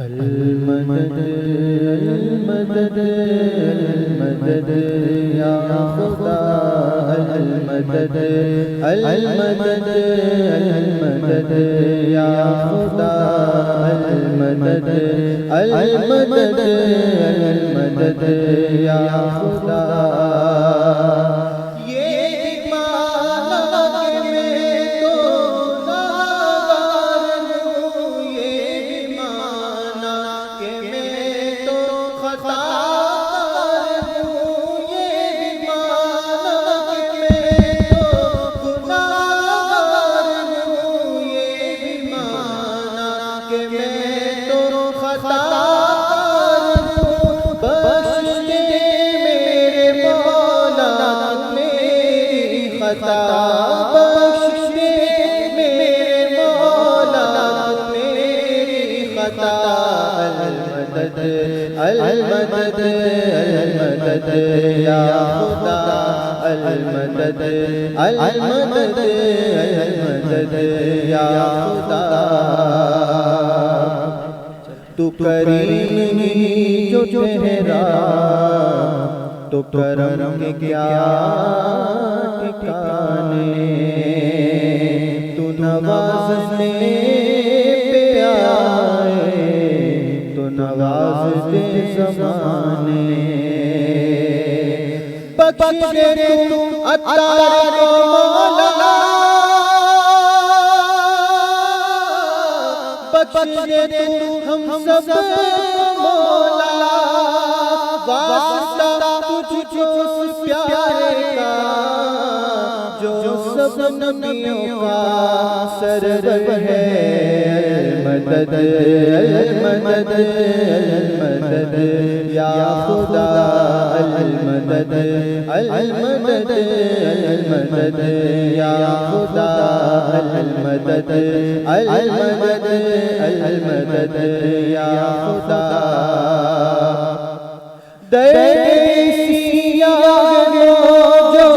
المدد المدد المدد یا خدا المدد المدد المدد یا خدا المدد المدد المدد یا خدا المدد المدد یا خدا المدد المدد المدد یا خدا تو کریم جو چہرہ تو کرم کے کیا ٹھکانے تو نوازنے پہ آئے تو نوازتے زمانے بخش دے تو عطار کو مولا بخش دے تو ہم سب کو مولا واسطہ تجھ اس پیارے کا جو سب نبیوں کا سرور ہے المدد المدد المدد یا خدا المدد المدد المدد یا خدا المدد المدد المدد یا خدا دیسیا جو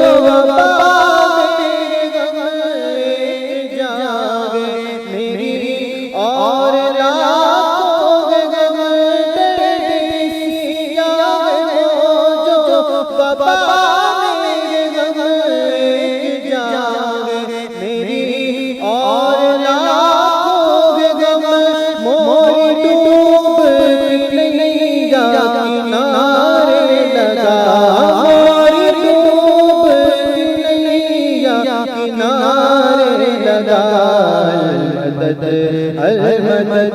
المدد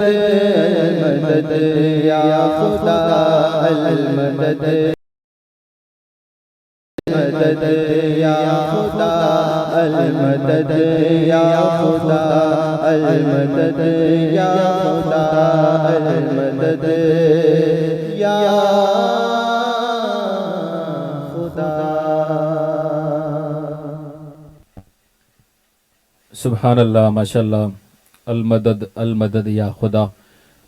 المدد یا خدا المدد المدد یا خدا المدد یا خدا المدد یا خدا المدد یا خدا سبحان اللہ، ماشاء اللہ، المدد المدد یا خدا.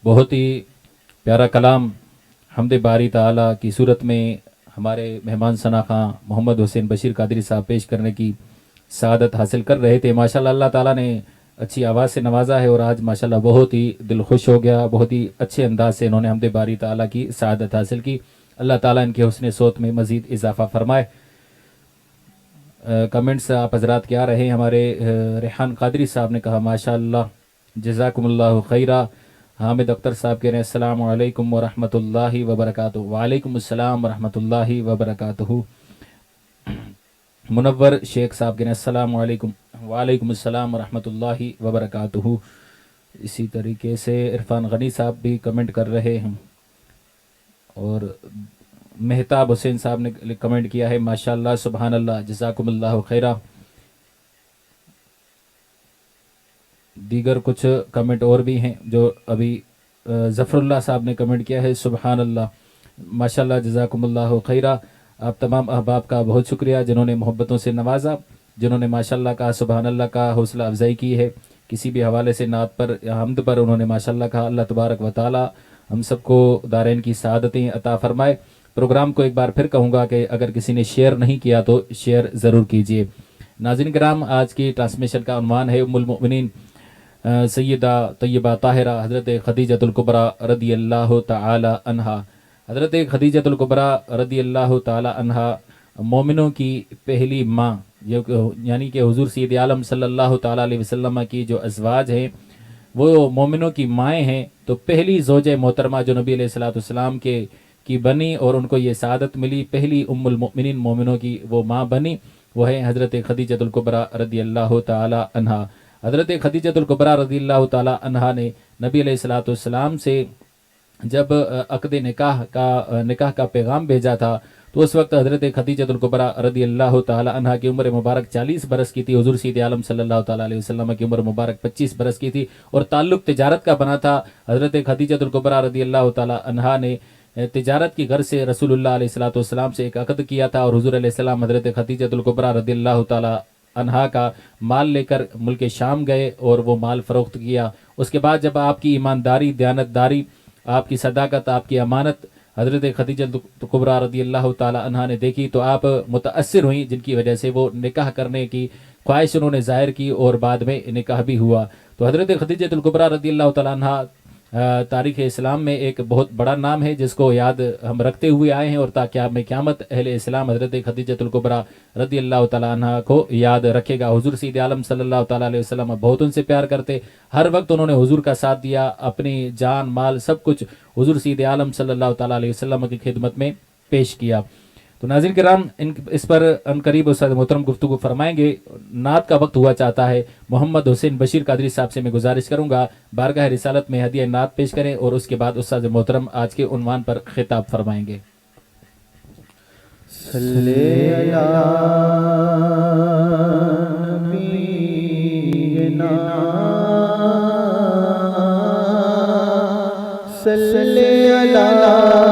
بہت ہی پیارا کلام حمد باری تعالیٰ کی صورت میں ہمارے مہمان ثنا خاں محمد حسین بشیر قادری صاحب پیش کرنے کی سعادت حاصل کر رہے تھے. ماشاءاللہ اللہ تعالیٰ نے اچھی آواز سے نوازا ہے اور آج ماشاءاللہ بہت ہی دل خوش ہو گیا. بہت ہی اچھے انداز سے انہوں نے حمد باری تعالیٰ کی سعادت حاصل کی. اللہ تعالیٰ ان کے حسن صوت میں مزید اضافہ فرمائے. کمنٹس آپ حضرات کیا رہے ہیں. ہمارے ریحان قادری صاحب نے کہا ماشاءاللہ جزاکم اللہ خیرہ. حامد اختر صاحب کہہ رہے ہیں السلام علیکم ورحمۃ اللہ وبرکاتہ. وعلیکم السلام ورحمۃ اللہ وبرکاتہ. منور شیخ صاحب کہہ رہے ہیں السلام علیکم. وعلیکم السلام ورحمۃ اللہ وبرکاتہ. اسی طریقے سے عرفان غنی صاحب بھی کمنٹ کر رہے ہیں اور مہتاب حسین صاحب نے کمنٹ کیا ہے ماشاءاللہ سبحان اللہ جزاکم اللہ خیرہ. دیگر کچھ کمنٹ اور بھی ہیں جو ابھی ظفر اللہ صاحب نے کمنٹ کیا ہے سبحان اللہ ماشاءاللہ جزاکم اللہ خیرہ. آپ تمام احباب کا بہت شکریہ جنہوں نے محبتوں سے نوازا، جنہوں نے ماشاءاللہ کا سبحان اللہ کا حوصلہ افزائی کی ہے. کسی بھی حوالے سے نعت پر یا حمد پر انہوں نے ماشاءاللہ کہا. اللہ تبارک و تعالی ہم سب کو دارین کی سعادتیں عطا فرمائے. پروگرام کو ایک بار پھر کہوں گا کہ اگر کسی نے شیئر نہیں کیا تو شیئر ضرور کیجیے. ناظرین کرام، آج کی ٹرانسمیشن کا عنوان ہے ام المؤمنین سیدہ طیبہ طاہرہ حضرت خدیجۃ الکبریٰ رضی اللہ تعالی عنہا. حضرت خدیجۃ الکبریٰ رضی اللہ تعالی عنہا مومنوں کی پہلی ماں، یعنی کہ حضور سید عالم صلی اللہ تعالی علیہ وسلم کی جو ازواج ہیں وہ مومنوں کی مائیں ہیں. تو پہلی زوجہ محترمہ جو نبی علیہ الصلوۃ والسلام کی بنی اور ان کو یہ سعادت ملی، پہلی ام المؤمنین مومنوں کی وہ ماں بنی، وہ ہے حضرت خدیجۃ الکبریٰ رضی اللہ تعالی عنہا. حضرت خدیجۃ الکبریٰ رضی اللہ تعالی عنہا نے نبی علیہ الصلوۃ والسلام سے جب عقد نکاح کا پیغام بھیجا تھا تو اس وقت حضرت خدیجۃ الکبریٰ رضی اللہ تعالی عنہا کی عمر مبارک 40 برس کی تھی. حضور سید عالم صلی اللہ تعالی علیہ وسلم کی عمر مبارک 25 برس کی تھی اور تعلق تجارت کا بنا تھا. حضرت خدیجۃ الکبریٰ رضی اللہ تعالی عنہا نے تجارت کی غرض سے رسول اللہ علیہ الصلوۃ والسلام سے ایک عقد کیا تھا اور حضور علیہ السلام حضرت خدیجۃ الکبریٰ رضی اللہ تعالی عنہا کا مال لے کر ملک شام گئے اور وہ مال فروخت کیا. اس کے بعد جب آپ کی ایمانداری، دیانتداری، آپ کی صداقت، آپ کی امانت حضرت خدیجۃ الکبریٰ رضی اللہ تعالی عنہا نے دیکھی تو آپ متاثر ہوئیں، جن کی وجہ سے وہ نکاح کرنے کی خواہش انہوں نے ظاہر کی اور بعد میں نکاح بھی ہوا. تو حضرت خدیجۃ الکبریٰ رضی اللہ تعالی عنہا تاریخ اسلام میں ایک بہت بڑا نام ہے جس کو یاد ہم رکھتے ہوئے آئے ہیں اور تاکہ آپ میں قیامت اہل اسلام حضرت خدیجۃ الکبریٰ رضی اللہ تعالی عنہا کو یاد رکھے گا. حضور سید عالم صلی اللہ تعالی علیہ وسلم بہت ان سے پیار کرتے، ہر وقت انہوں نے حضور کا ساتھ دیا، اپنی جان مال سب کچھ حضور سید عالم صلی اللہ تعالی علیہ وسلم کی خدمت میں پیش کیا. تو ناظرین کرام، اس پر ان قریب استاد محترم گفتگو فرمائیں گے. نعت کا وقت ہوا چاہتا ہے. محمد حسین بشیر قادری صاحب سے میں گزارش کروں گا بارگاہ رسالت میں ہدیہ نعت پیش کریں اور اس کے بعد استاد محترم آج کے عنوان پر خطاب فرمائیں گے. صلی علی نبینا صلی علی اللہ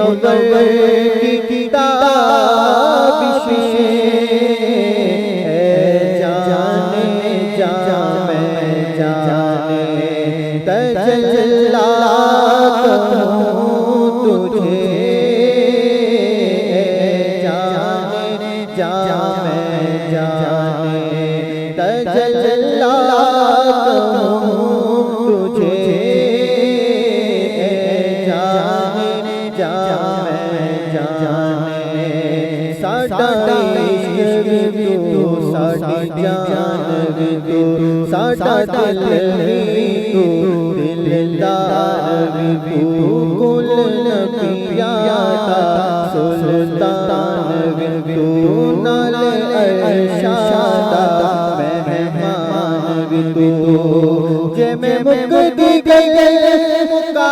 منور کی تابشیں جانے میں جانے تجلا کروں تجھے جانے میں جانے تجلا کروں تجھے ساڈا عشق تو ساڈی جان تو ساڈا دل تو دلدار تو کل نبیاں دا سلطان تو نال ارشاد دا مہمان تو جے میں مکدی گئی مکا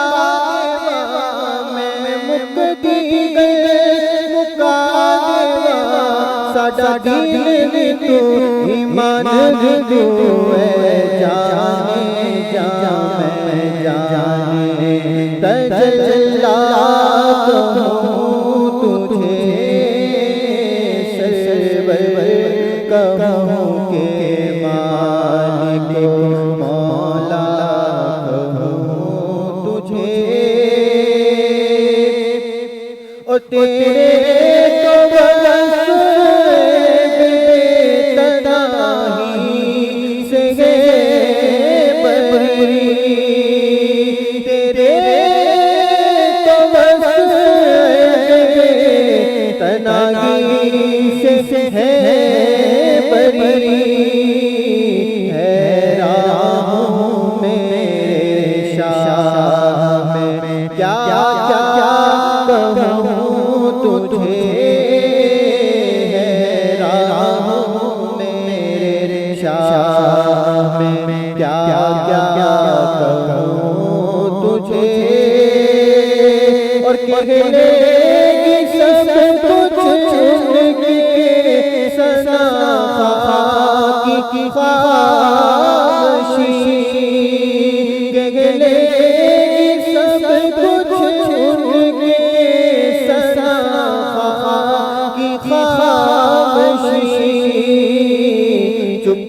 ساڈا دین تو ایمان تو جانے میں جانے تجلا کروں تجھے سرور کہوں کہ مالک مولا کہوں تجھے اور تیرے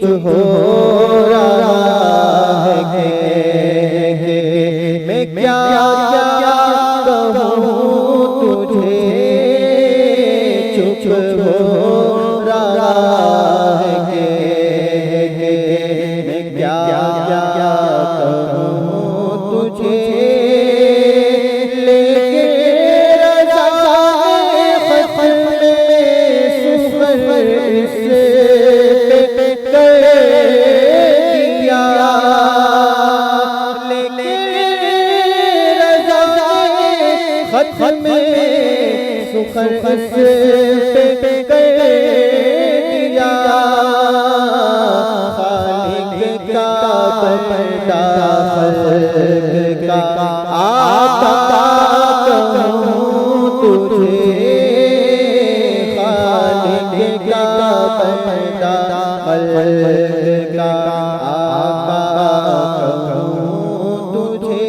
تو ہو رہا ہے میں کیا کہوں تجھے چپ ہو رہا ہے میں کیا کہوں تجھے سخر پہ کر دیا خالق کا پردہ خلق کا آقا کہوں تجھے خالق کا پردہ خلق کا آقا کہوں تجھے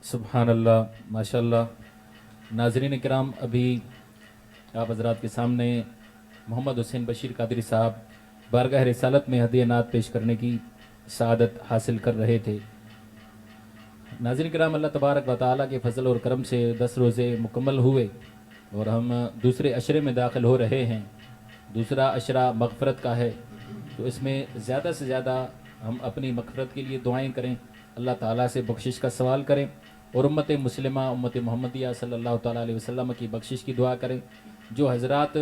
سبحان اللہ، ماشاءاللہ۔ ناظرین کرام، ابھی آپ حضرات کے سامنے محمد حسین بشیر قادری صاحب بارگاہ رسالت میں ہدیہ نعت پیش کرنے کی سعادت حاصل کر رہے تھے۔ ناظرین کرام، اللہ تبارک و تعالیٰ کے فضل اور کرم سے 10 روزے مکمل ہوئے اور ہم دوسرے عشرے میں داخل ہو رہے ہیں۔ دوسرا عشرہ مغفرت کا ہے، تو اس میں زیادہ سے زیادہ ہم اپنی مغفرت کے لیے دعائیں کریں، اللہ تعالیٰ سے بخشش کا سوال کریں اور امت مسلمہ، امت محمدیہ صلی اللہ تعالیٰ علیہ وسلم کی بخشش کی دعا کریں۔ جو حضرات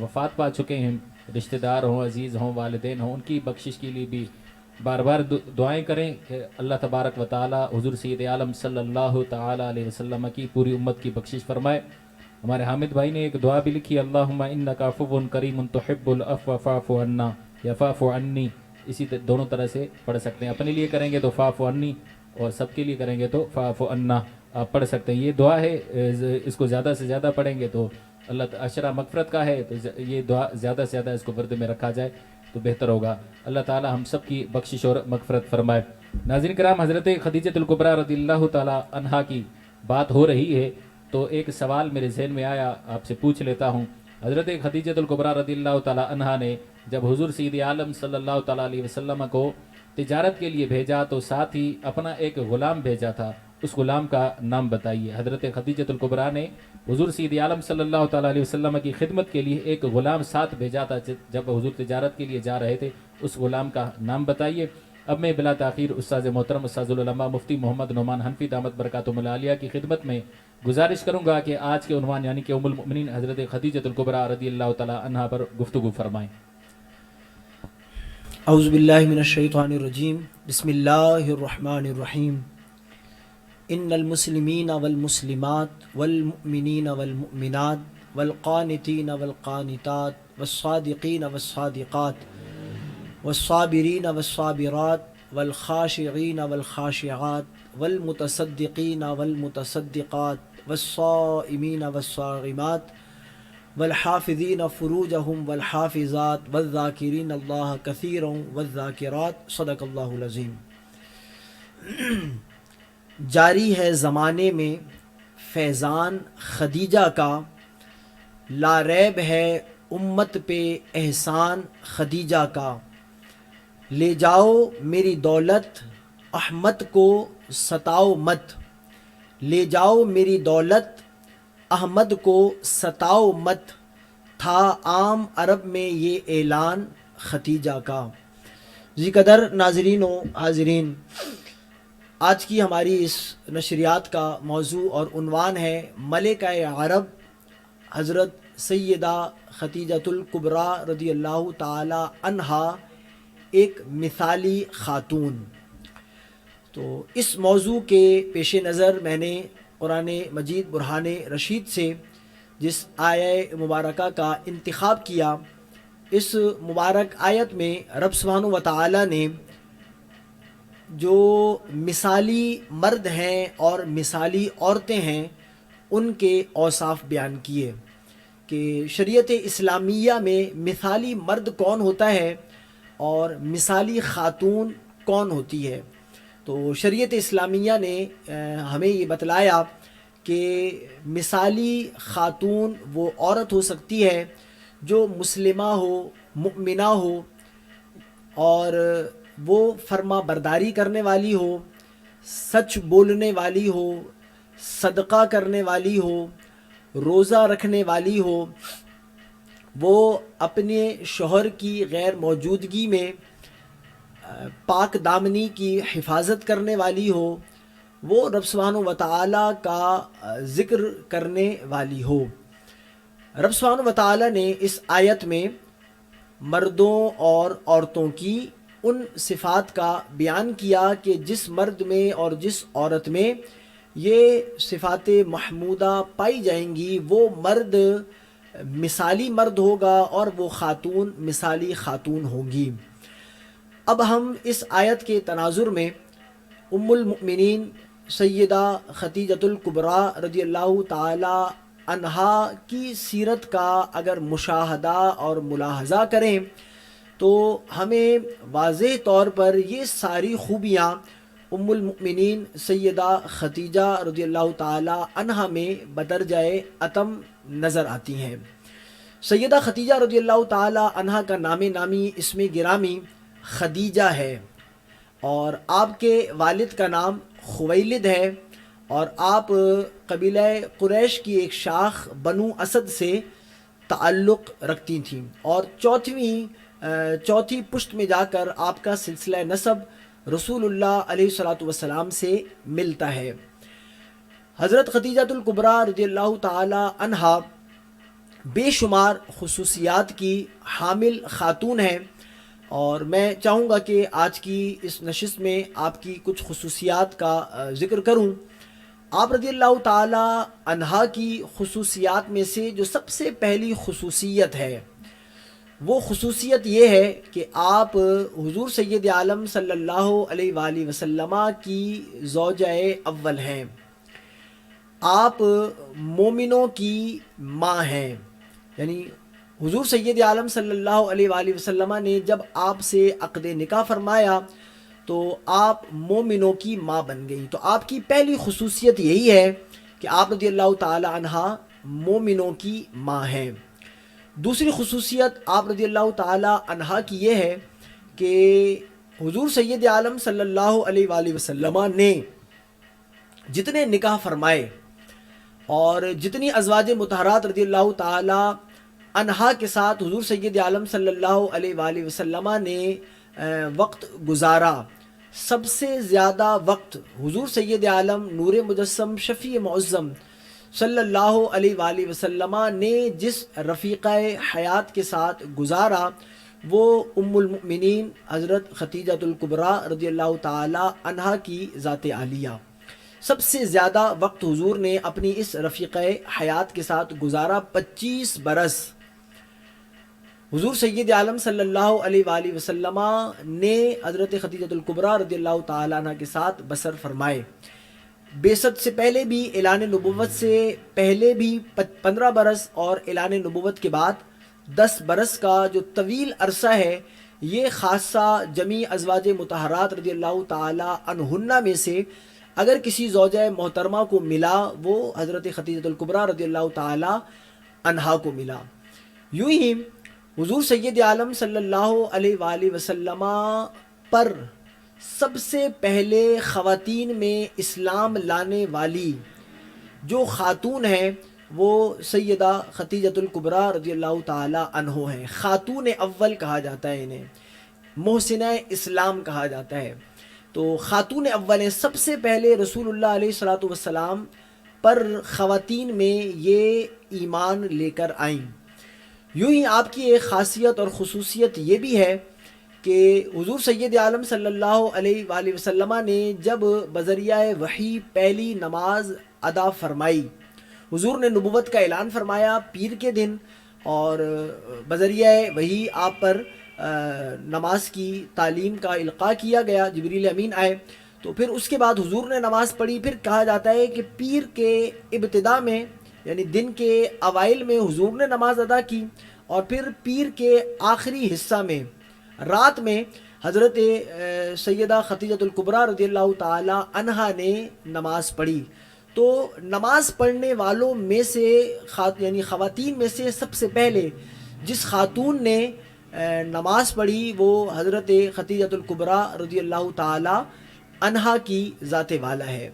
وفات پا چکے ہیں، رشتہ دار ہوں، عزیز ہوں، والدین ہوں، ان کی بخشش کے لیے بھی بار بار دعائیں کریں کہ اللہ تبارک و تعالیٰ حضور سید عالم صلی اللہ تعالیٰ علیہ وسلم کی پوری امت کی بخشش فرمائے۔ ہمارے حامد بھائی نے ایک دعا بھی لکھی، اللہم انک عفو کریم تحب العفو فاعف عنا یا فاعف عنی، اسی دونوں طرح سے پڑھ سکتے ہیں، اپنے لیے کریں گے تو فاعف عنی اور سب کے لیے کریں گے تو فاعف عنا آپ پڑھ سکتے ہیں۔ یہ دعا ہے، اس کو زیادہ سے زیادہ پڑھیں گے تو اللہ عشرہ مغفرت کا ہے، تو یہ دعا زیادہ سے زیادہ اس کو ورد میں رکھا جائے تو بہتر ہوگا۔ اللہ تعالی ہم سب کی بخشش اور مغفرت فرمائے۔ ناظرین کرام، حضرت خدیجہ الکبریٰ رضی اللہ تعالی عنہا کی بات ہو رہی ہے تو ایک سوال میرے ذہن میں آیا، آپ سے پوچھ لیتا ہوں۔ حضرت خدیجہ الکبریٰ رضی اللہ تعالی عنہا نے جب حضور سید عالم صلی اللہ تعالی علیہ وسلم کو تجارت کے لیے بھیجا تو ساتھ ہی اپنا ایک غلام بھیجا تھا، اس غلام کا نام بتائیے۔ حضرت خدیجہ الکبریٰ نے حضور سید عالم صلی اللہ تعالی علیہ وسلم کی خدمت کے لیے ایک غلام ساتھ بھیجا تھا جب حضور تجارت کے لیے جا رہے تھے، اس غلام کا نام بتائیے۔ اب میں بلا تاخیر استاذ محترم استاذ العلماء مفتی محمد نعمان حنفی دامت برکاتہم العالیہ کی خدمت میں گزارش کروں گا کہ آج کے عنوان یعنی کہ ام المؤمنین حضرت خدیجہ الکبریٰ رضی اللہ تعالی عنہا پر گفتگو فرمائیں۔ اعوذ باللہ من الشیطان الرجیم، بسم اللہ الرحمن الرحیم۔ ان المسلمین والمسلمات والمؤمنین والمؤمنات والقانتین والقانتات والصادقین والصادقات والصابرین والصابرات والخاشعین والخاشعات والمتصدقین والمتصدقات والصائمین والصائمات والحافظین فروجہم والحافظات والذاکرین اللہ کثیرا والذاکرات، صدق اللہ العظیم۔ جاری ہے زمانے میں فیضان خدیجہ کا، لا ریب ہے امت پہ احسان خدیجہ کا۔ لے جاؤ میری دولت احمد کو ستاؤ مت، لے جاؤ میری دولت احمد کو ستاؤ مت، تھا عام عرب میں یہ اعلان خدیجہ کا۔ ذی قدر ناظرین و حاضرین، آج کی ہماری اس نشریات کا موضوع اور عنوان ہے ملکہ عرب حضرت سیدہ خدیجہ الکبریٰ رضی اللہ تعالی عنہا، ایک مثالی خاتون۔ تو اس موضوع کے پیش نظر میں نے قرآن مجید برہان رشید سے جس آیہ مبارکہ کا انتخاب کیا، اس مبارک آیت میں رب سبحانہ و تعالی نے جو مثالی مرد ہیں اور مثالی عورتیں ہیں ان کے اوصاف بیان کیے کہ شریعت اسلامیہ میں مثالی مرد کون ہوتا ہے اور مثالی خاتون کون ہوتی ہے۔ تو شریعت اسلامیہ نے ہمیں یہ بتلایا کہ مثالی خاتون وہ عورت ہو سکتی ہے جو مسلمہ ہو، مؤمنہ ہو، اور وہ فرما برداری کرنے والی ہو، سچ بولنے والی ہو، صدقہ کرنے والی ہو، روزہ رکھنے والی ہو، وہ اپنے شوہر کی غیر موجودگی میں پاک دامنی کی حفاظت کرنے والی ہو، وہ رب سبحانہ و تعالی کا ذکر کرنے والی ہو۔ رب سبحانہ و تعالی نے اس آیت میں مردوں اور عورتوں کی ان صفات کا بیان کیا کہ جس مرد میں اور جس عورت میں یہ صفات محمودہ پائی جائیں گی وہ مرد مثالی مرد ہوگا اور وہ خاتون مثالی خاتون ہوں گی۔ اب ہم اس آیت کے تناظر میں ام المؤمنین سیدہ خدیجہ الکبریٰ رضی اللہ تعالی عنہا کی سیرت کا اگر مشاہدہ اور ملاحظہ کریں تو ہمیں واضح طور پر یہ ساری خوبیاں ام المؤمنین سیدہ خدیجہ رضی اللہ تعالی عنہا میں بدرجہ اتم نظر آتی ہیں۔ سیدہ خدیجہ رضی اللہ تعالی عنہا کا نام نامی اسم گرامی خدیجہ ہے، اور آپ کے والد کا نام خویلد ہے، اور آپ قبیلہ قریش کی ایک شاخ بنو اسد سے تعلق رکھتی تھیں، اور چوتھی پشت میں جا کر آپ کا سلسلہ نسب رسول اللہ علیہ الصلوۃ والسلام سے ملتا ہے۔ حضرت خدیجہ الکبریٰ رضی اللہ تعالی عنہا بے شمار خصوصیات کی حامل خاتون ہیں، اور میں چاہوں گا کہ آج کی اس نشست میں آپ کی کچھ خصوصیات کا ذکر کروں۔ آپ رضی اللہ تعالی عنہا کی خصوصیات میں سے جو سب سے پہلی خصوصیت ہے وہ خصوصیت یہ ہے کہ آپ حضور سید عالم صلی اللہ علیہ وآلہ وسلم کی زوجہ اول ہیں، آپ مومنوں کی ماں ہیں، یعنی حضور سید عالم صلی اللہ علیہ وآلہ وسلم نے جب آپ سے عقد نکاح فرمایا تو آپ مومنوں کی ماں بن گئی. تو آپ کی پہلی خصوصیت یہی ہے کہ آپ رضی اللہ تعالی عنہ مومنوں کی ماں ہیں. دوسری خصوصیت آپ رضی اللہ تعالی عنہ کی یہ ہے کہ حضور سید عالم صلی اللہ علیہ وآلہ وسلم نے جتنے نکاح فرمائے اور جتنی ازواج مطہرات رضی اللہ تعالی عنہا کے ساتھ حضور سید عالم صلی اللہ علیہ وآلہ وسلم نے وقت گزارا، سب سے زیادہ وقت حضور سید عالم نور مجسم شفیع معظم صلی اللہ علیہ وآلہ وسلم نے جس رفیقہ حیات کے ساتھ گزارا وہ ام المؤمنین حضرت خدیجہ الکبریٰ رضی اللہ تعالی عنہا کی ذات عالیہ. سب سے زیادہ وقت حضور نے اپنی اس رفیقہ حیات کے ساتھ گزارا، 25 برس حضور سید عالم صلی اللہ علیہ وآلہ وسلم نے حضرت خدیجہ الکبریٰ رضی اللہ تعالیٰ عنہ کے ساتھ بسر فرمائے. بعثت سے پہلے بھی، اعلان نبوت سے پہلے بھی 15 برس اور اعلان نبوت کے بعد 10 برس کا جو طویل عرصہ ہے، یہ خاصہ جمیع ازواج مطہرات رضی اللہ تعالی عنہن میں سے اگر کسی زوجہ محترمہ کو ملا وہ حضرت خدیجہ الکبریٰ رضی اللہ تعالی عنہا کو ملا. یوں ہی حضور سید عالم صلی اللہ علیہ وآلہ وسلم پر سب سے پہلے خواتین میں اسلام لانے والی جو خاتون ہیں وہ سیدہ خدیجہ الکبریٰ رضی اللہ تعالی عنہ ہیں. خاتون اول کہا جاتا ہے انہیں، محسنہ اسلام کہا جاتا ہے. تو خاتون اول ہیں، سب سے پہلے رسول اللہ علیہ الصلوۃ والسلام پر خواتین میں یہ ایمان لے کر آئیں. یوں ہی آپ کی ایک خاصیت اور خصوصیت یہ بھی ہے کہ حضور سید عالم صلی اللہ علیہ وآلہ وسلم نے جب بذریعہ وحی پہلی نماز ادا فرمائی، حضور نے نبوت کا اعلان فرمایا پیر کے دن اور بذریعہ وحی آپ پر نماز کی تعلیم کا القاء کیا گیا، جبریل امین آئے. تو پھر اس کے بعد حضور نے نماز پڑھی. پھر کہا جاتا ہے کہ پیر کے ابتدا میں یعنی دن کے اوائل میں حضور نے نماز ادا کی اور پھر پیر کے آخری حصہ میں رات میں حضرت سیدہ خدیجہ الکبریٰ رضی اللہ تعالی عنہا نے نماز پڑھی. تو نماز پڑھنے والوں میں سے یعنی خواتین میں سے سب سے پہلے جس خاتون نے نماز پڑھی وہ حضرت خدیجہ الکبریٰ رضی اللہ تعالی عنہا کی ذات والا ہے.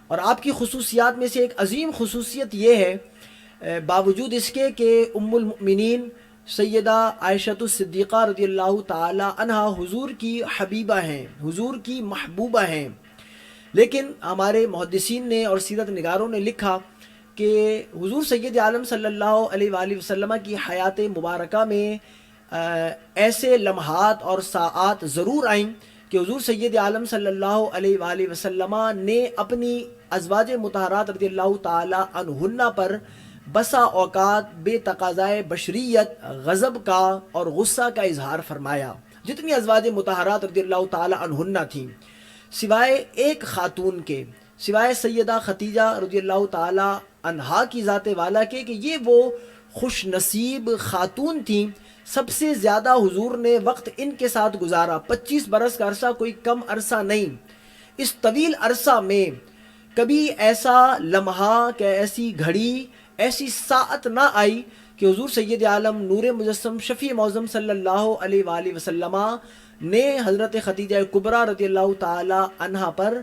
اور آپ کی خصوصیات میں سے ایک عظیم خصوصیت یہ ہے، باوجود اس کے کہ ام المؤمنین سیدہ عائشہ الصدیقہ رضی اللہ تعالی عنہا حضور کی حبیبہ ہیں، حضور کی محبوبہ ہیں، لیکن ہمارے محدثین نے اور سیرت نگاروں نے لکھا کہ حضور سید عالم صلی اللہ علیہ وآلہ وسلم کی حیات مبارکہ میں ایسے لمحات اور ساعات ضرور آئیں کہ حضور سید عالم صلی اللہ علیہ وآلہ وسلم نے اپنی ازواج مطہرات رضی اللہ تعالی عنہن پر بسا اوقات بے تقاضائے بشریت غضب کا اور غصہ کا اظہار فرمایا. جتنی ازواج مطہرات رضی اللہ تعالی عنہن تھیں سوائے ایک خاتون کے، سوائے سیدہ خدیجہ رضی اللہ تعالی عنہا کی ذات والا کے کہ یہ وہ خوش نصیب خاتون تھیں، سب سے زیادہ حضور نے وقت ان کے ساتھ گزارا. 25 برس کا عرصہ کوئی کم عرصہ نہیں. اس طویل عرصہ میں کبھی ایسا لمحہ کہ ایسی گھڑی ایسی ساعت نہ آئی کہ حضور سید عالم نور مجسم شفیع معظم صلی اللہ علیہ وآلہ وسلم نے حضرت خدیجہ کبریٰ رضی اللہ تعالی عنہا پر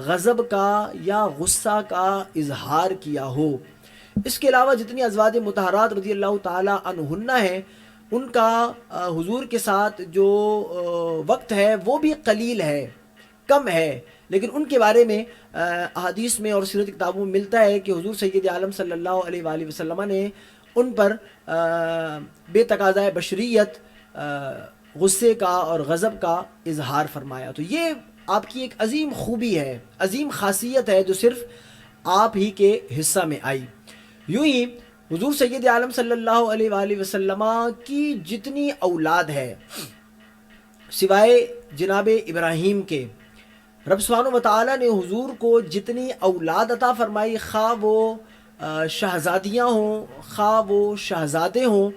غضب کا یا غصہ کا اظہار کیا ہو. اس کے علاوہ جتنی ازواج مطہرات رضی اللہ تعالی عنہن ہیں ان کا حضور کے ساتھ جو وقت ہے وہ بھی قلیل ہے، کم ہے، لیکن ان کے بارے میں احادیث میں اور سیرت کتابوں میں ملتا ہے کہ حضور سید عالم صلی اللہ علیہ وآلہ وسلم نے ان پر بے تقاضائے بشریت غصے کا اور غضب کا اظہار فرمایا. تو یہ آپ کی ایک عظیم خوبی ہے، عظیم خاصیت ہے جو صرف آپ ہی کے حصہ میں آئی۔ یوں ہی حضور سید عالم صلی اللہ علیہ وآلہ وسلم کی جتنی اولاد ہے سوائے جناب ابراہیم کے، رب سبحانہ و تعالیٰ نے حضور کو جتنی اولاد عطا فرمائی، خواہ وہ شہزادیاں ہوں خواہ وہ شہزادے ہوں،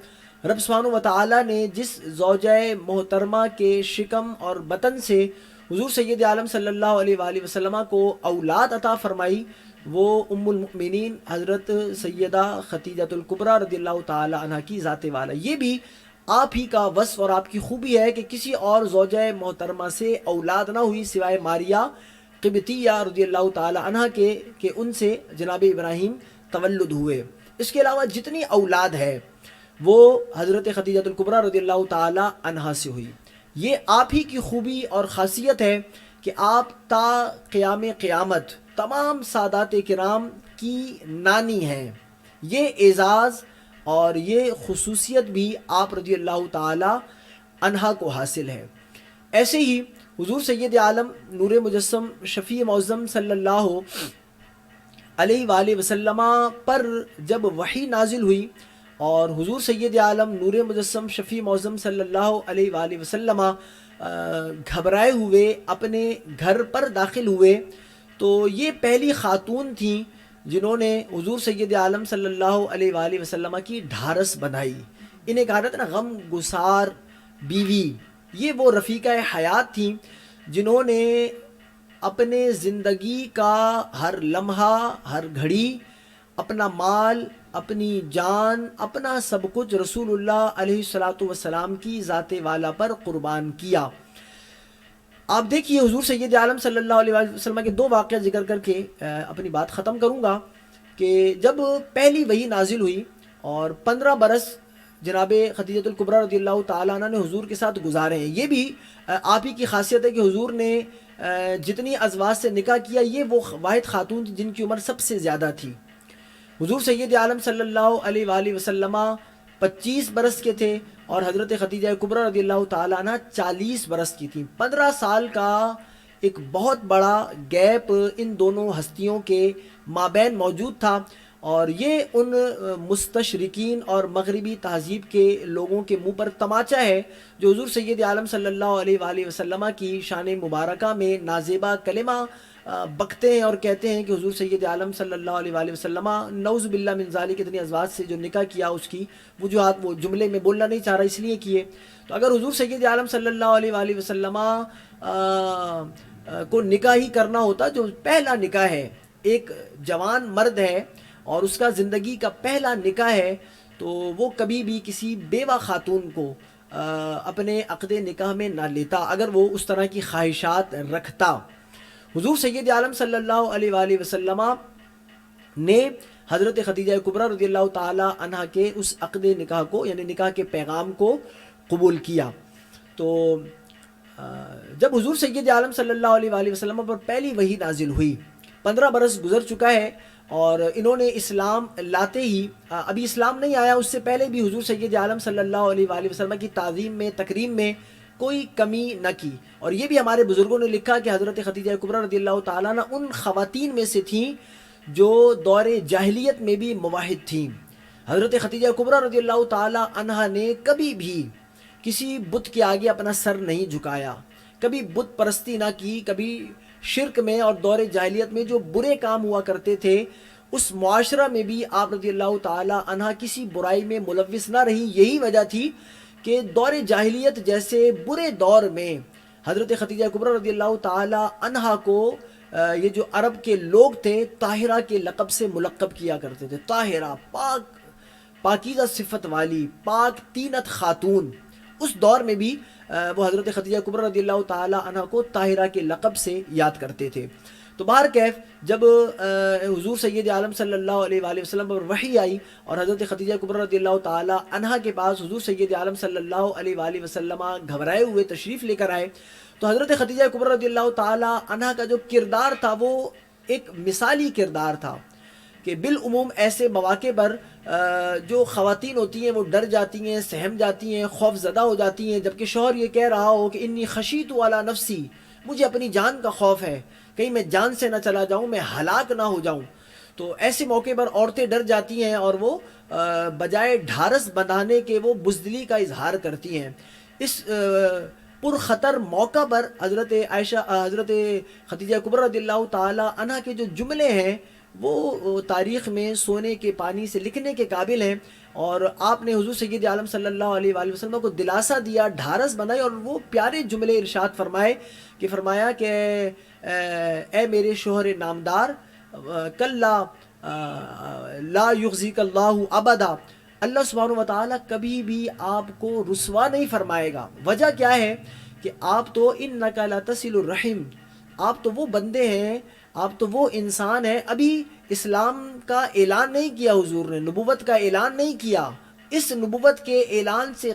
رب سبحانہ و تعالیٰ نے جس زوجہ محترمہ کے شکم اور بطن سے حضور سید عالم صلی اللہ علیہ وآلہ وسلم کو اولاد عطا فرمائی، وہ ام المؤمنین حضرت سیدہ خدیجہ الکبریٰ رضی اللہ تعالی عنہ کی ذات والا۔ یہ بھی آپ ہی کا وصف اور آپ کی خوبی ہے کہ کسی اور زوجہ محترمہ سے اولاد نہ ہوئی سوائے ماریہ قبطیہ رضی اللہ تعالی عنہ کے، کہ ان سے جناب ابراہیم تولد ہوئے۔ اس کے علاوہ جتنی اولاد ہے وہ حضرت خدیجہ الکبریٰ رضی اللہ تعالی عنہ سے ہوئی۔ یہ آپ ہی کی خوبی اور خاصیت ہے کہ آپ تا قیام قیامت تمام سادات کرام کی نانی ہیں۔ یہ اعزاز اور یہ خصوصیت بھی آپ رضی اللہ تعالی عنہ کو حاصل ہے۔ ایسے ہی حضور سید عالم نور مجسم شفیع معظم صلی اللہ علیہ وآلہ وسلم پر جب وحی نازل ہوئی اور حضور سید عالم نور مجسم شفیع معظم صلی اللہ علیہ وآلہ وسلم گھبرائے ہوئے اپنے گھر پر داخل ہوئے، تو یہ پہلی خاتون تھیں جنہوں نے حضور سید عالم صلی اللہ علیہ وآلہ وسلم کی ڈھارس بندھائی۔ انہیں کہا جاتا ہے نا غم گسار بیوی، یہ وہ رفیقہ حیات تھیں جنہوں نے اپنے زندگی کا ہر لمحہ ہر گھڑی اپنا مال اپنی جان اپنا سب کچھ رسول اللہ علیہ الصلوۃ والسلام کی ذات والا پر قربان کیا۔ آپ دیکھیے حضور سید عالم صلی اللہ علیہ وسلم کے دو واقعہ ذکر کر کے اپنی بات ختم کروں گا کہ جب پہلی وحی نازل ہوئی اور 15 برس جناب خدیجہ الکبریٰ رضی اللہ تعالیٰ عنہ نے حضور کے ساتھ گزارے ہیں۔ یہ بھی آپ ہی کی خاصیت ہے کہ حضور نے جتنی ازواج سے نکاح کیا یہ وہ واحد خاتون تھی جن کی عمر سب سے زیادہ تھی۔ حضور سید عالم صلی اللہ علیہ وآلہ وسلم 25 برس کے تھے اور حضرت خدیجہ کبریٰ رضی اللہ تعالیٰ عنہ 40 برس کی تھیں۔ 15 سال کا ایک بہت بڑا گیپ ان دونوں ہستیوں کے مابین موجود تھا، اور یہ ان مستشرقین اور مغربی تہذیب کے لوگوں کے منہ پر تماچا ہے جو حضور سید عالم صلی اللہ علیہ وآلہ وسلم کی شان مبارکہ میں نازیبہ کلمہ بکتے ہیں اور کہتے ہیں کہ حضور سید عالم صلی اللہ علیہ وآلہ وسلم نعوذ باللہ من ذالک اتنی ازواج سے جو نکاح کیا اس کی وجوہات وہ جملے میں بولنا نہیں چاہ رہا اس لیے کیے۔ تو اگر حضور سید عالم صلی اللہ علیہ وآلہ وسلم کو نکاح ہی کرنا ہوتا، جو پہلا نکاح ہے، ایک جوان مرد ہے اور اس کا زندگی کا پہلا نکاح ہے، تو وہ کبھی بھی کسی بیوہ خاتون کو اپنے عقد نکاح میں نہ لیتا اگر وہ اس طرح کی خواہشات رکھتا۔ حضور سید عالم صلی اللہ علیہ وآلہ وسلم نے حضرت خدیجہ کبریٰ رضی اللہ تعالی عنہ کے اس عقد نکاح کو یعنی نکاح کے پیغام کو قبول کیا۔ تو جب حضور سید عالم صلی اللہ علیہ وآلہ وسلم پر پہلی وحی نازل ہوئی، 15 برس گزر چکا ہے اور انہوں نے اسلام لاتے ہی ابھی اسلام نہیں آیا، اس سے پہلے بھی حضور سید عالم صلی اللہ علیہ وآلہ وسلم کی تعظیم میں تکریم میں کوئی کمی نہ کی۔ اور یہ بھی ہمارے بزرگوں نے لکھا کہ حضرت خدیجہ کبریٰ رضی اللہ تعالیٰ عنہ ان خواتین میں سے تھیں جو دور جاہلیت میں بھی موحد تھیں۔ حضرت خدیجہ کبریٰ رضی اللہ تعالیٰ عنہ نے کبھی بھی کسی بت کے آگے اپنا سر نہیں جھکایا، کبھی بت پرستی نہ کی، کبھی شرک میں اور دور جاہلیت میں جو برے کام ہوا کرتے تھے اس معاشرہ میں بھی آپ رضی اللہ تعالی عنہ کسی برائی میں ملوث نہ رہی۔ یہی وجہ تھی کہ دور جاہلیت جیسے برے دور میں حضرت خدیجہ کبریٰ رضی اللہ تعالی عنہ کو یہ جو عرب کے لوگ تھے طاہرہ کے لقب سے ملقب کیا کرتے تھے۔ طاہرہ، پاک، پاکیزہ صفت والی، پاک طینت خاتون۔ اس دور میں بھی وہ حضرت خدیجہ کبریٰ رضی اللہ تعالی عنہ کو طاہرہ کے لقب سے یاد کرتے تھے۔ تو بہر کیف جب حضور سید عالم صلی اللہ علیہ وآلہ وسلم پر وحی آئی اور حضرت خدیجہ کبریٰ رضی اللہ تعالی عنہ کے پاس حضور سید عالم صلی اللہ علیہ وآلہ وسلم گھبرائے ہوئے تشریف لے کر آئے، تو حضرت خدیجہ کبریٰ رضی اللہ تعالی عنہ کا جو کردار تھا وہ ایک مثالی کردار تھا کہ بالعموم ایسے مواقع پر جو خواتین ہوتی ہیں وہ ڈر جاتی ہیں، سہم جاتی ہیں، خوف زدہ ہو جاتی ہیں، جبکہ شوہر یہ کہہ رہا ہو کہ انی خشیت علی نفسی، مجھے اپنی جان کا خوف ہے، کہیں میں جان سے نہ چلا جاؤں، میں ہلاک نہ ہو جاؤں۔ تو ایسے موقع پر عورتیں ڈر جاتی ہیں اور وہ بجائے ڈھارس بندھانے کے وہ بزدلی کا اظہار کرتی ہیں. اس پر خطر موقع پر حضرت خدیجہ کبریٰ رضی اللہ تعالی عنہ کے جو جملے ہیں وہ تاریخ میں سونے کے پانی سے لکھنے کے قابل ہیں. اور آپ نے حضور سید عالم صلی اللہ علیہ وآلہ وسلم کو دلاسا دیا، ڈھارس بندھائی، اور وہ پیارے جملے ارشاد فرمایا کہ اے میرے شوہر نامدار، کلا لا یخزیک اللہ ابدا، اللہ سبحانہ و تعالیٰ کبھی بھی آپ کو رسوا نہیں فرمائے گا. وجہ کیا ہے کہ آپ تو انک لتصل الرحم، آپ تو وہ بندے ہیں، آپ تو وہ انسان ہیں. ابھی اسلام کا اعلان نہیں کیا حضور نے، نبوت کا اعلان نہیں کیا. اس نبوت کے اعلان سے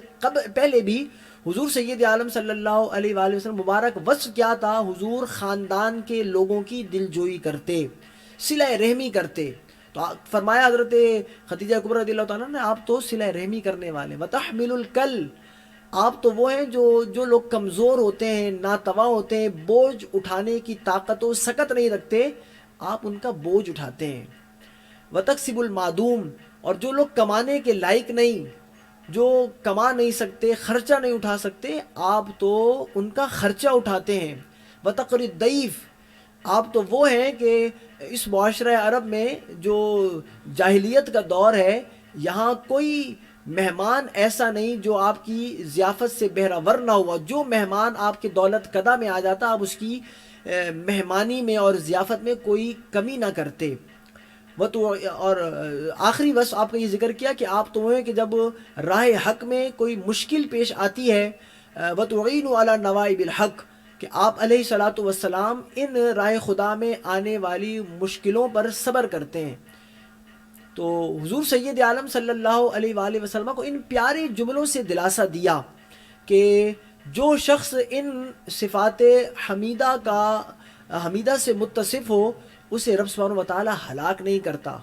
پہلے بھی حضور سید عالم صلی اللہ علیہ وآلہ وسلم مبارک وصف کیا تھا؟ حضور خاندان کے لوگوں کی دلجوئی کرتے، صلہ رحمی کرتے. تو فرمایا حضرت خدیجہ کبریٰ رضی اللہ تعالیٰ نے، آپ تو صلہ رحمی کرنے والے. وتحمل الکل، آپ تو وہ ہیں جو لوگ کمزور ہوتے ہیں، ناتواں ہوتے ہیں، بوجھ اٹھانے کی طاقت و سکت نہیں رکھتے، آپ ان کا بوجھ اٹھاتے ہیں. وتکسب المعدوم، اور جو لوگ کمانے کے لائق نہیں، جو کما نہیں سکتے، خرچہ نہیں اٹھا سکتے، آپ تو ان کا خرچہ اٹھاتے ہیں. وتقری الضیف، آپ تو وہ ہیں کہ اس معاشرہ عرب میں جو جاہلیت کا دور ہے، یہاں کوئی مہمان ایسا نہیں جو آپ کی ضیافت سے بہرہ نہ ہوا. جو مہمان آپ کے دولت قدہ میں آ جاتا، آپ اس کی مہمانی میں اور ضیافت میں کوئی کمی نہ کرتے. اور آخری وصف آپ کا یہ ذکر کیا کہ آپ تو ہیں کہ جب راہ حق میں کوئی مشکل پیش آتی ہے، وَتُعِينُ عَلَى نَوَائِبِ الْحَقِّ، کہ آپ علیہ الصلاۃ والسلام ان راہ خدا میں آنے والی مشکلوں پر صبر کرتے ہیں. تو حضور سید عالم صلی اللہ علیہ وآلہ وسلم کو ان پیارے جملوں سے دلاسا دیا کہ جو شخص ان صفات حمیدہ سے متصف ہو، اسے رب سبحانہ و تعالی ہلاک نہیں کرتا،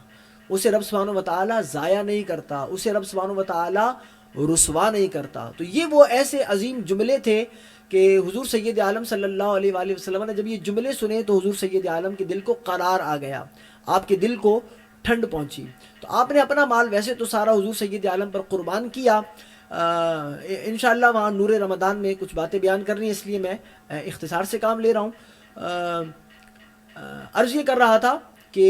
اسے رب سبحانہ و تعالی ضائع نہیں کرتا، اسے رب سبحانہ و تعالی رسوا نہیں کرتا. تو یہ وہ ایسے عظیم جملے تھے کہ حضور سید عالم صلی اللہ علیہ وآلہ وسلم نے جب یہ جملے سنے تو حضور سید عالم کے دل کو قرار آ گیا، آپ کے دل کو ٹھنڈ پہنچی. تو آپ نے اپنا مال ویسے تو سارا حضور سید عالم پر قربان کیا. انشاءاللہ وہاں نور رمضان میں کچھ باتیں بیان کرنی ہیں، اس لیے میں اختصار سے کام لے رہا ہوں. عرض یہ کر رہا تھا کہ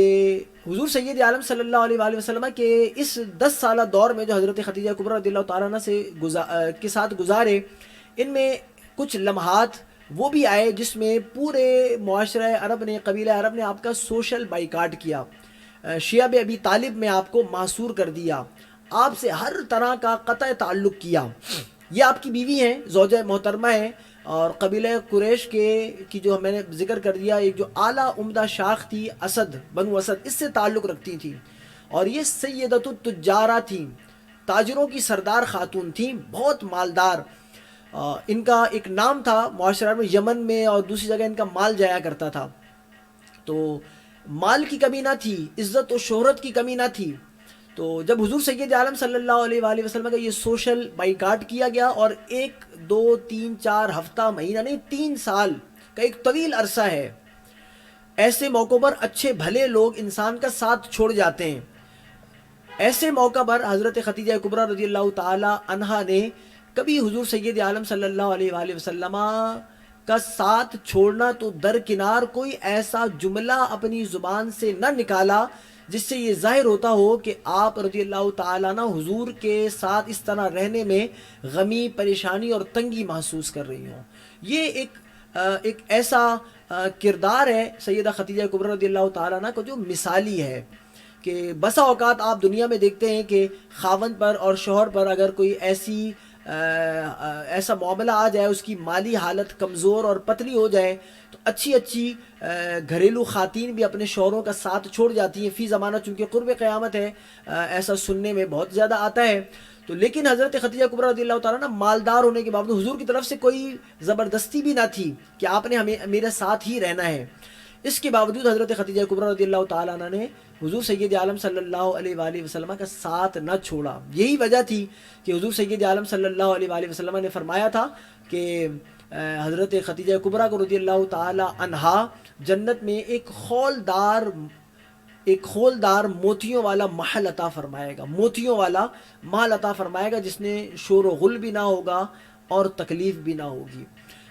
حضور سید عالم صلی اللہ علیہ وآلہ وسلم کے اس 10 سالہ دور میں جو حضرت خدیجہ کبریٰ رضی اللہ تعالیٰ عنہ کے ساتھ گزارے، ان میں کچھ لمحات وہ بھی آئے جس میں پورے معاشرہ عرب نے، قبیلہ عرب نے آپ کا سوشل بائیکاٹ کیا، شیعہ ابی طالب میں آپ کو محصور کر دیا، آپ سے ہر طرح کا قطع تعلق کیا. یہ آپ کی بیوی ہیں، زوجہ محترمہ ہیں، اور قبیلہ قریش کی جو میں نے ذکر کر دیا، ایک جو اعلیٰ عمدہ شاخ تھی، اسد، بنو اسد، اس سے تعلق رکھتی تھیں. اور یہ سیدۃ التجارہ تھیں، تاجروں کی سردار خاتون تھیں، بہت مالدار. ان کا ایک نام تھا معاشرہ میں، یمن میں اور دوسری جگہ ان کا مال جایا کرتا تھا. تو مال کی کمی نہ تھی، عزت و شہرت کی کمی نہ تھی. تو جب حضور سید عالم صلی اللہ علیہ وآلہ وسلم کا یہ سوشل بائیکاٹ کیا گیا، اور 1 2 3 4 ہفتہ، مہینہ نہیں، 3 سال کا ایک طویل عرصہ ہے. ایسے موقعوں پر اچھے بھلے لوگ انسان کا ساتھ چھوڑ جاتے ہیں. ایسے موقع پر حضرت خدیجہ کبریٰ رضی اللہ تعالی عنہا نے کبھی حضور سید عالم صلی اللہ علیہ وآلہ وسلم کا ساتھ چھوڑنا تو درکنار، کوئی ایسا جملہ اپنی زبان سے نہ نکالا جس سے یہ ظاہر ہوتا ہو کہ آپ رضی اللہ تعالیٰ عنہ حضور کے ساتھ اس طرح رہنے میں غمی، پریشانی اور تنگی محسوس کر رہی ہوں. یہ ایک ایسا کردار ہے سیدہ خدیجہ کبریٰ رضی اللہ تعالیٰ عنہ کو جو مثالی ہے کہ بسا اوقات آپ دنیا میں دیکھتے ہیں کہ خاوند پر اور شوہر پر اگر کوئی ایسا معاملہ آ جائے، اس کی مالی حالت کمزور اور پتلی ہو جائے، تو اچھی گھریلو خواتین بھی اپنے شوہروں کا ساتھ چھوڑ جاتی ہیں. فی زمانہ چونکہ قرب قیامت ہے، ایسا سننے میں بہت زیادہ آتا ہے. تو لیکن حضرت خدیجہ کبریٰ رضی اللہ تعالیٰ عنہ مالدار ہونے کے باوجود حضور کی طرف سے کوئی زبردستی بھی نہ تھی کہ آپ نے میرے ساتھ ہی رہنا ہے. اس کے باوجود حضرت خدیجہ کبریٰ رضی اللہ تعالیٰ عنہ نے حضور سید عالم صلی اللہ علیہ وآلہ وسلم کا ساتھ نہ چھوڑا. یہی وجہ تھی کہ حضور سید عالم صلی اللہ علیہ وآلہ وسلم نے فرمایا تھا کہ حضرت خدیجہ کبریٰ کو رضی اللہ تعالی عنہا جنت میں ایک خولدار ایک کھولدار موتیوں والا محل عطا فرمائے گا، موتیوں والا محل عطا فرمائے گا جس میں شور و غل بھی نہ ہوگا اور تکلیف بھی نہ ہوگی۔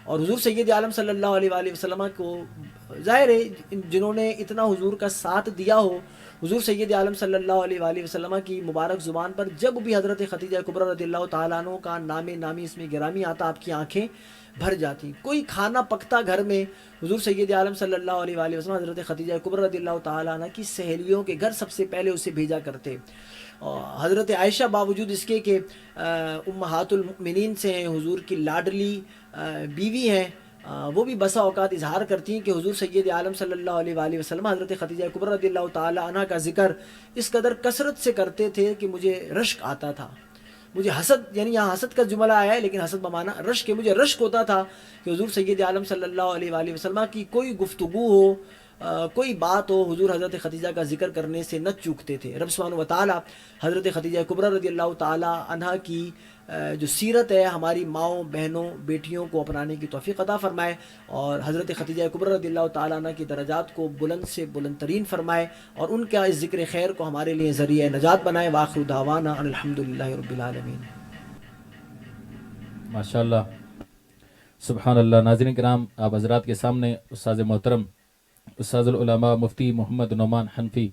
اور حضور سید عالم صلی اللہ علیہ وآلہ وسلم کو ظاہر ہے جنہوں نے اتنا حضور کا ساتھ دیا ہو، حضور سید عالم صلی اللہ علیہ وآلہ وسلم کی مبارک زبان پر جب بھی حضرت خدیجہ کبریٰ رضی اللہ تعالیٰ عنہ کا نامی اس میں گرامی آتا، آپ کی آنکھیں بھر جاتی۔ کوئی کھانا پکتا گھر میں، حضور سید عالم صلی اللہ علیہ وآلہ وسلم حضرت خدیجہ کبریٰ رضی اللہ تعالیٰ عنہ کی سہیلیوں کے گھر سب سے پہلے اسے بھیجا کرتے۔ حضرت عائشہ باوجود اس کے کہ امہات المؤمنین سے ہیں، حضور کی لاڈلی بیوی ہیں، وہ بھی بسا اوقات اظہار کرتی ہیں کہ حضور سید عالم صلی اللہ علیہ وآلہ وسلم حضرت خدیجہ کبریٰ رضی اللہ تعالیٰ عنہ کا ذکر اس قدر کثرت سے کرتے تھے کہ مجھے رشک آتا تھا، مجھے حسد، یعنی یہاں حسد کا جملہ آیا ہے لیکن حسد بمانا رشک، مجھے رشک ہوتا تھا کہ حضور سید عالم صلی اللہ علیہ وآلہ وسلم کی کوئی گفتگو ہو، کوئی بات ہو، حضور حضرت خدیجہ کا ذکر کرنے سے نہ چوکتے تھے۔ رب سبحانہ وتعالیٰ حضرت خدیجہ کبریٰ رضی اللہ تعالیٰ عنہ کی جو سیرت ہے ہماری ماؤں، بہنوں، بیٹیوں کو اپنانے کی توفیق عطا فرمائے، اور حضرت خدیجہ کبریٰ رضی اللہ تعالیٰ عنہ کی درجات کو بلند سے بلند ترین فرمائے، اور ان کا اس ذکر خیر کو ہمارے لیے ذریعہ نجات بنائے۔ وآخر دعوانا ان الحمدللہ رب العالمین۔ ماشاءاللہ، سبحان اللہ۔ ناظرین کرام، آپ حضرات کے سامنے استاذ محترم، استاذ العلماء مفتی محمد نعمان حنفی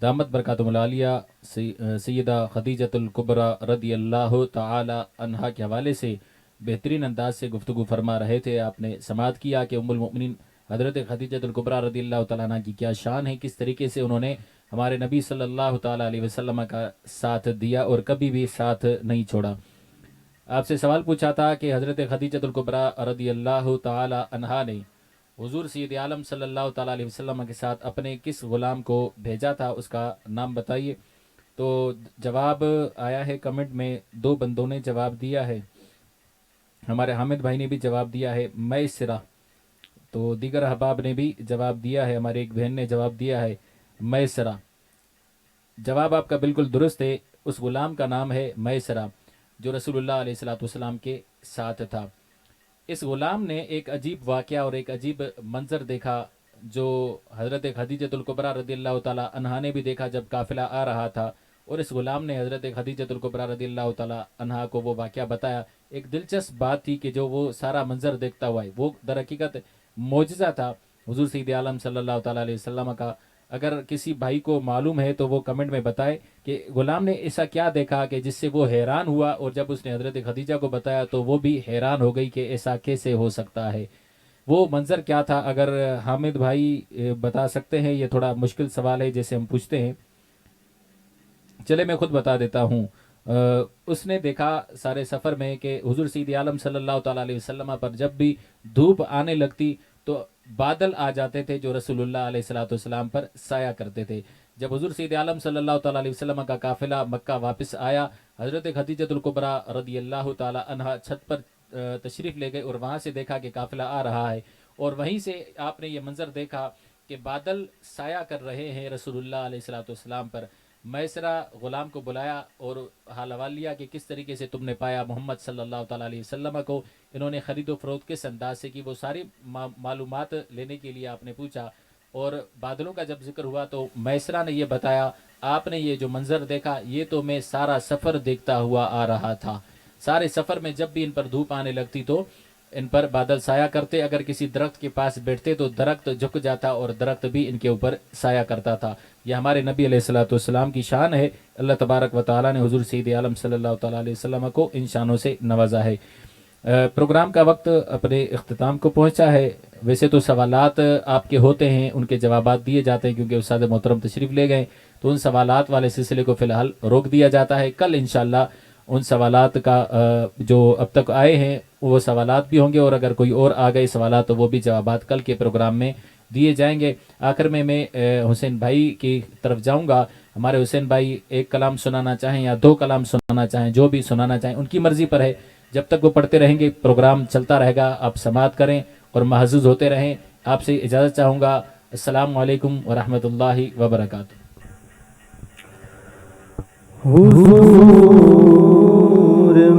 دامت برکاتہم العالیہ سیدہ خدیجۃ الکبریٰ رضی اللہ تعالی عنہا کے حوالے سے بہترین انداز سے گفتگو فرما رہے تھے۔ آپ نے سماعت کیا کہ ام المؤمنین حضرت خدیجۃ الکبریٰ رضی اللہ تعالیٰ عنہ کی کیا شان ہے، کس طریقے سے انہوں نے ہمارے نبی صلی اللہ تعالیٰ علیہ وسلم کا ساتھ دیا اور کبھی بھی ساتھ نہیں چھوڑا۔ آپ سے سوال پوچھا تھا کہ حضرت خدیجۃ الکبریٰ رضی اللہ تعالی عنہا نے حضور سید عالم صلی اللہ تعالیٰ علیہ وسلم کے ساتھ اپنے کس غلام کو بھیجا تھا، اس کا نام بتائیے۔ تو جواب آیا ہے کمنٹ میں، دو بندوں نے جواب دیا ہے، ہمارے حامد بھائی نے بھی جواب دیا ہے میسرہ، تو دیگر احباب نے بھی جواب دیا ہے، ہمارے ایک بہن نے جواب دیا ہے میسرہ۔ جواب آپ کا بالکل درست ہے، اس غلام کا نام ہے میسرہ جو رسول اللہ علیہ السلام کے ساتھ تھا۔ اس غلام نے ایک عجیب واقعہ اور ایک عجیب منظر دیکھا جو حضرت خدیجۃ الکبریٰ رضی اللہ تعالیٰ عنہا نے بھی دیکھا جب قافلہ آ رہا تھا، اور اس غلام نے حضرت خدیجۃ الکبریٰ رضی اللہ تعالیٰ عنہا کو وہ واقعہ بتایا۔ ایک دلچسپ بات تھی کہ جو وہ سارا منظر دیکھتا ہوا ہے وہ در حقیقت معجزہ تھا حضور سید عالم صلی اللہ تعالیٰ علیہ وسلم کا۔ اگر کسی بھائی کو معلوم ہے تو وہ کمنٹ میں بتائے کہ غلام نے ایسا کیا دیکھا کہ جس سے وہ حیران ہوا، اور جب اس نے حضرت خدیجہ کو بتایا تو وہ بھی حیران ہو گئی کہ ایسا کیسے ہو سکتا ہے، وہ منظر کیا تھا۔ اگر حامد بھائی بتا سکتے ہیں، یہ تھوڑا مشکل سوال ہے جیسے ہم پوچھتے ہیں، چلے میں خود بتا دیتا ہوں۔ اس نے دیکھا سارے سفر میں کہ حضور سید عالم صلی اللہ تعالیٰ علیہ وسلم پر جب بھی دھوپ آنے لگتی تو بادل آ جاتے تھے جو رسول اللہ علیہ السلام پر سایہ کرتے تھے۔ جب حضور سید عالم صلی اللہ تعالیٰ علیہ وسلم کا قافلہ مکہ واپس آیا، حضرت خدیجۃ الکبریٰ رضی اللہ تعالیٰ عنہا چھت پر تشریف لے گئے اور وہاں سے دیکھا کہ قافلہ آ رہا ہے، اور وہیں سے آپ نے یہ منظر دیکھا کہ بادل سایہ کر رہے ہیں رسول اللہ علیہ السلام پر۔ میسرہ غلام کو بلایا اور حال حوال لیا کہ کس طریقے سے تم نے پایا محمد صلی اللہ تعالیٰ علیہ وسلم کو، انہوں نے خرید و فروخت کس انداز سے کی، وہ ساری معلومات لینے کے لیے آپ نے پوچھا۔ اور بادلوں کا جب ذکر ہوا تو میسرہ نے یہ بتایا، آپ نے یہ جو منظر دیکھا یہ تو میں سارا سفر دیکھتا ہوا آ رہا تھا، سارے سفر میں جب بھی ان پر دھوپ آنے لگتی تو ان پر بادل سایہ کرتے، اگر کسی درخت کے پاس بیٹھتے تو درخت جھک جاتا اور درخت بھی ان کے اوپر سایہ کرتا تھا۔ یہ ہمارے نبی علیہ السلام کی شان ہے، اللہ تبارک و تعالیٰ نے حضور سید عالم صلی اللہ تعالیٰ علیہ وسلم کو ان شانوں سے نوازا ہے۔ پروگرام کا وقت اپنے اختتام کو پہنچا ہے۔ ویسے تو سوالات آپ کے ہوتے ہیں، ان کے جوابات دیے جاتے ہیں، کیونکہ استاد محترم تشریف لے گئے تو ان سوالات والے سلسلے کو فی الحال روک دیا جاتا ہے۔ کل انشاءاللہ ان سوالات کا جو اب تک آئے ہیں وہ سوالات بھی ہوں گے، اور اگر کوئی اور آ گئے سوالات تو وہ بھی جوابات کل کے پروگرام میں دیے جائیں گے۔ آخر میں حسین بھائی کی طرف جاؤں گا۔ ہمارے حسین بھائی ایک کلام سنانا چاہیں یا دو کلام سنانا چاہیں، جو بھی سنانا چاہیں ان کی مرضی پر ہے، جب تک وہ پڑھتے رہیں گے پروگرام چلتا رہے گا، آپ سماعت کریں اور محظوظ ہوتے رہیں۔ آپ سے اجازت چاہوں گا، السلام علیکم ورحمۃ اللہ وبرکاتہ۔ حضور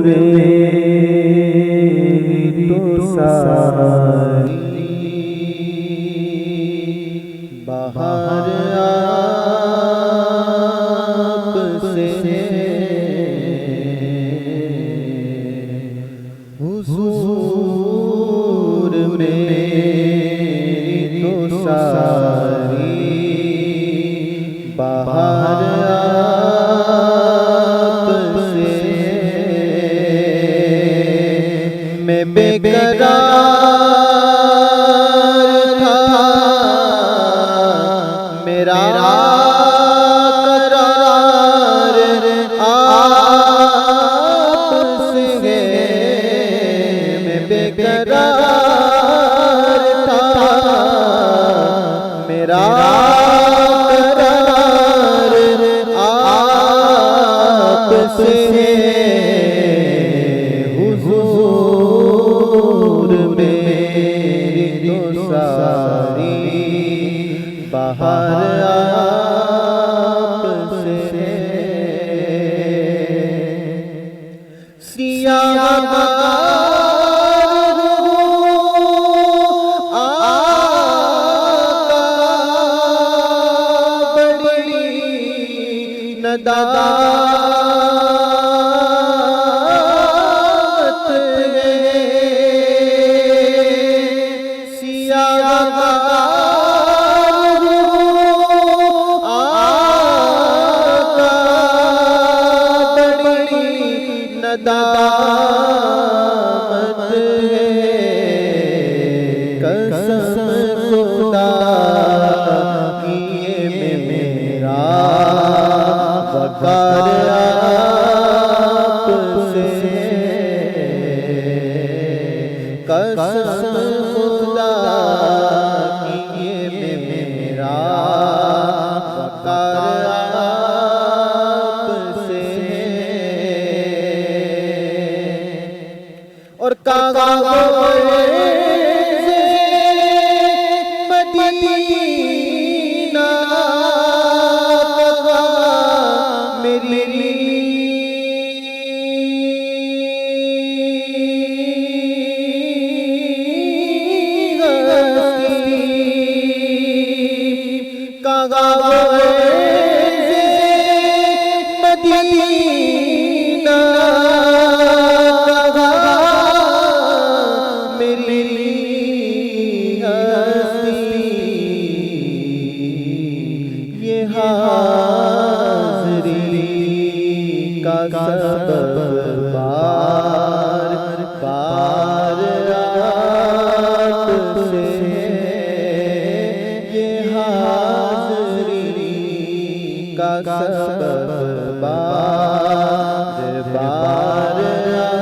میری تو ساری بہار ساری باہر آپ سے میں بے قرار تھا، میرا قرار آپ سے ہے، میں بے قرار تھا، میرا قرار آپ سے ہے، حضور میری تو ساری باہر آپ سے ہے، سیاہ ندامت ہے، سیاہ آقا بڑی ندامت ہے، قسم خدا کی یہ میرا وقار آپ سے ہے، قسم خدا کی یہ میرا وقار آپ سے ہے، اور مدینہ حاضری کا سبب بار بار آپ سے ہے، یہ حاضری کا سبب بار بار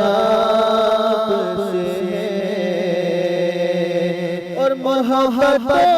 آپ سے ہے، اور محبت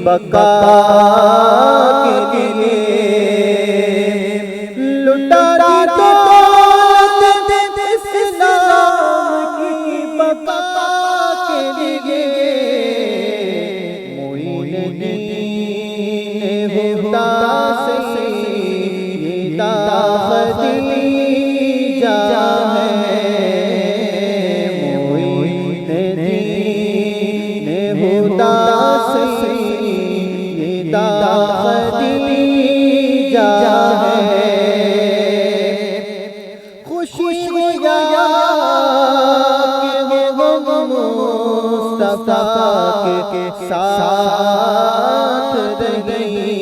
بقا کے لیے لٹا دولت اسلام کی بقا کے لیے معین دین خدا سے سیدہ خدیجہ ہے معین دین خدا سے سیدہ خدیجہ ہے خوشیاں کہ وہ مصطفیٰ کے ساتھ رہی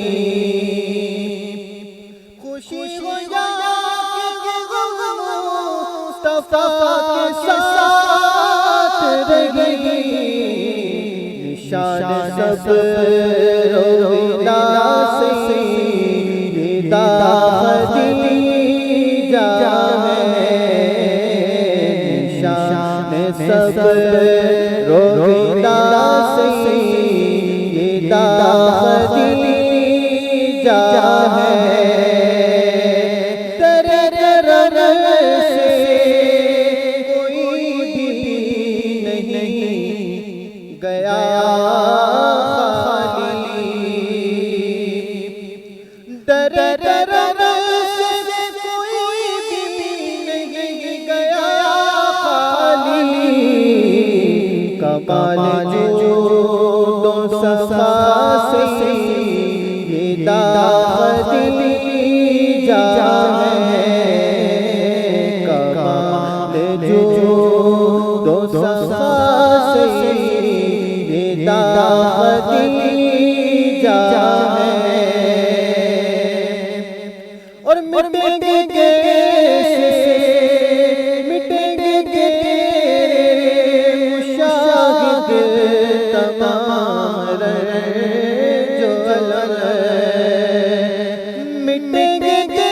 خوشیاں کہ وہ مصطفیٰ کے ساتھ رہی نشان صبر و سے سیدہ خدیجہ ہے نشان صبر و سے سیدہ خدیجہ ہے در سے کوئی بھی نہیں گیا در سے کوئی بھی نہیں گیا خالی کمال جود و صفا سے سیدہ خدیجہ ہے کمال جود و صفا سے سیدہ خدیجہ ہے اور مٹیں گے مشاہد تمام جو مٹیں گے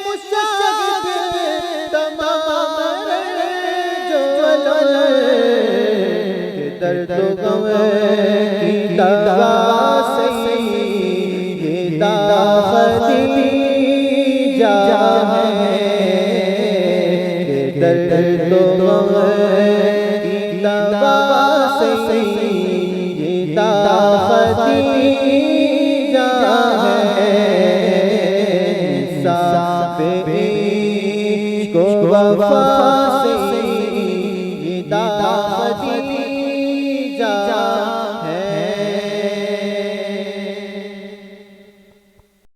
مشاہد تمام جو درد و غم کی دوا سے سیدہ خدیجہ ہے درد و غم کی دوا سے سیدہ خدیجہ ہے صاحب عشق و وفا